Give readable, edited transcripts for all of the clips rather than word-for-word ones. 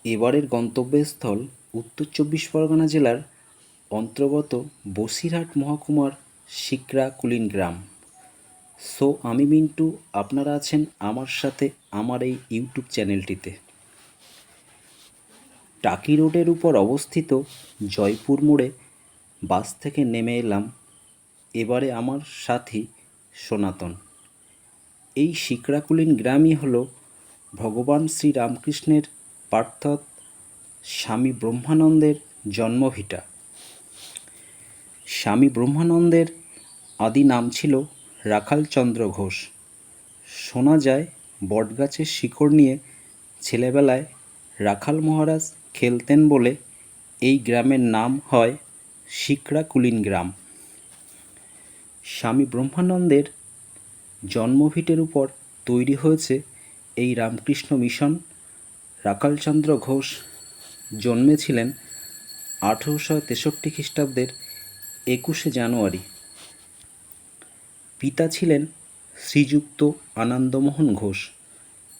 এবারের গন্তব্যস্থল উত্তর চব্বিশ পরগনা জেলার অন্তর্গত বসিরহাট মহকুমার শিকরা কুলিন গ্রাম। সো আমি মিন্টু, আপনারা আছেন আমার সাথে আমার এই ইউটিউব চ্যানেলটিতে। টাকি রোডের উপর অবস্থিত জয়পুর মোড়ে বাস থেকে নেমে এলাম। এবারে আমার সাথী সনাতন। এই শিকরাকুলিন গ্রামই হল ভগবান শ্রী রামকৃষ্ণের পার্থত স্বামী ব্রহ্মানন্দের জন্মভিটা। স্বামী ব্রহ্মানন্দের আদি নাম ছিল রাখালচন্দ্র ঘোষ। শোনা যায় বটগাছের শিকড় নিয়ে ছেলেবেলায় রাখাল মহারাজ খেলতেন বলে এই গ্রামের নাম হয় শিকরাকুলিন গ্রাম। স্বামী ব্রহ্মানন্দের জন্মভিটের উপর তৈরি হয়েছে এই রামকৃষ্ণ মিশন। রাখালচন্দ্র ঘোষ জন্মেছিলেন 1863 খ্রিস্টাব্দের 21শে জানুয়ারি। পিতা ছিলেন শ্রীযুক্ত আনন্দমোহন ঘোষ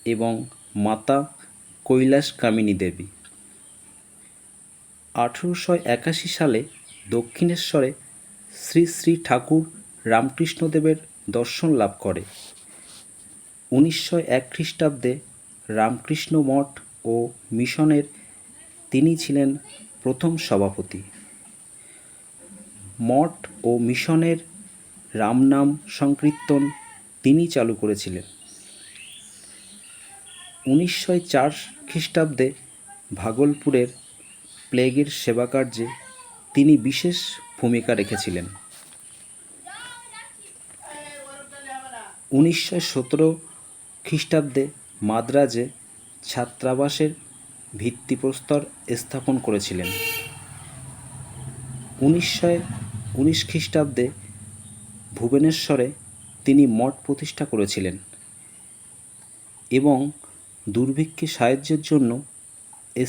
এবং মাতা কৈলাস কামিনী দেবী। 1881 সালে দক্ষিণেশ্বরে শ্রী শ্রী ঠাকুর রামকৃষ্ণদেবের দর্শন লাভ করে। 1901 খ্রিস্টাব্দে রামকৃষ্ণ মঠ ও মিশনের তিনি ছিলেন প্রথম সভাপতি। মঠ ও মিশনের রামনাম সংকীর্তন তিনি চালু করেছিলেন। 1904 খ্রিস্টাব্দে ভাগলপুরের প্লেগের সেবাকার্যে তিনি বিশেষ ভূমিকা রেখেছিলেন। 1917 খ্রিস্টাব্দে মাদ্রাজে ছাত্রাবাসের ভিত্তিপ্রস্তর স্থাপন করেছিলেন। 1919 খ্রিস্টাব্দে ভুবনেশ্বরে তিনি মঠ প্রতিষ্ঠা করেছিলেন এবং দুর্ভিক্ষে সাহায্যের জন্য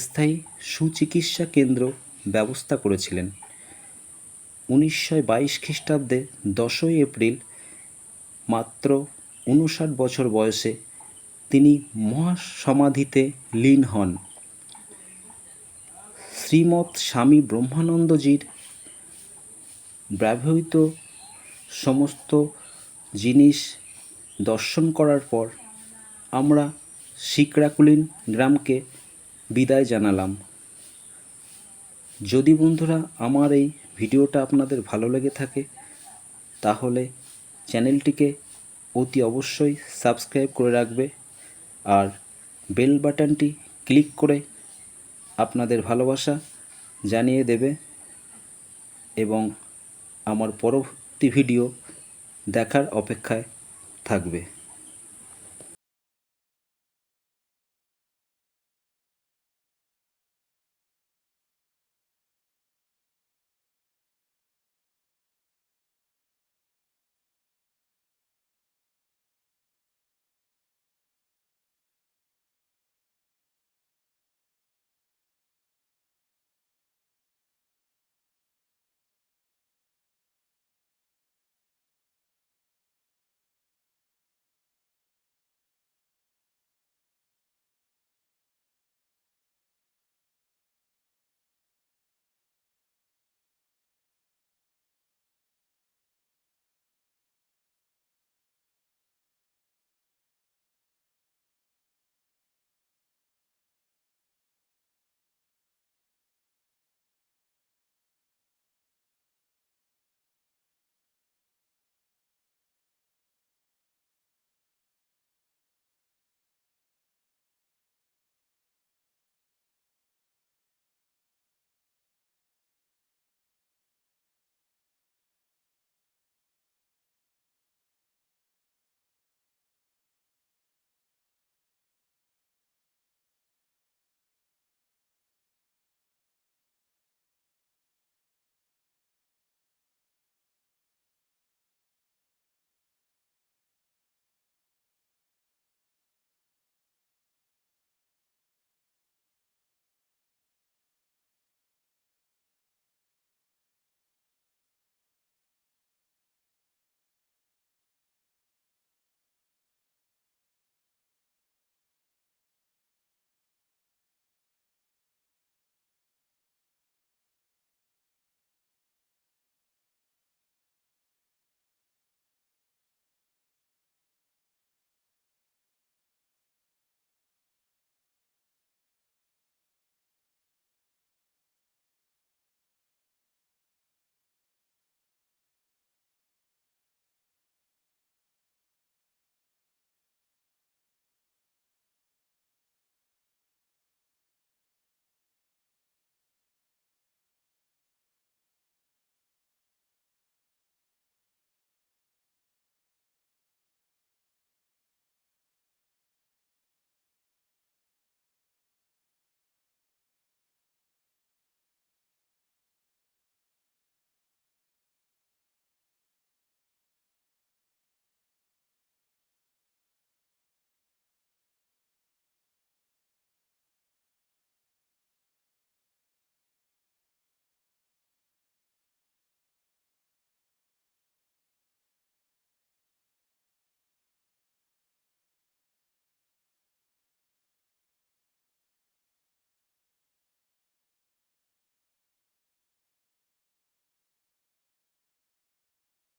স্থায়ী সুচিকিৎসা কেন্দ্র ব্যবস্থা করেছিলেন। 1922 খ্রিস্টাব্দে 10ই এপ্রিল মাত্র 59 বছর বয়সে তিনি মহাসমাধিতে লীন হন। শ্রীমৎ স্বামী ব্রহ্মানন্দজির ব্যবহৃত সমস্ত জিনিস দর্শন করার পর আমরা শিকরাকুলিন গ্রামকে বিদায় জানালাম। যদি বন্ধুরা আমার এই ভিডিওটা আপনাদের ভালো লেগে থাকে তাহলে চ্যানেলটিকে অতি অবশ্যই সাবস্ক্রাইব করে রাখবে আর বেল বাটনটি ক্লিক করে আপনাদের ভালোবাসা জানিয়ে দেবে এবং আমার পরবর্তী ভিডিও দেখার অপেক্ষায় থাকবে।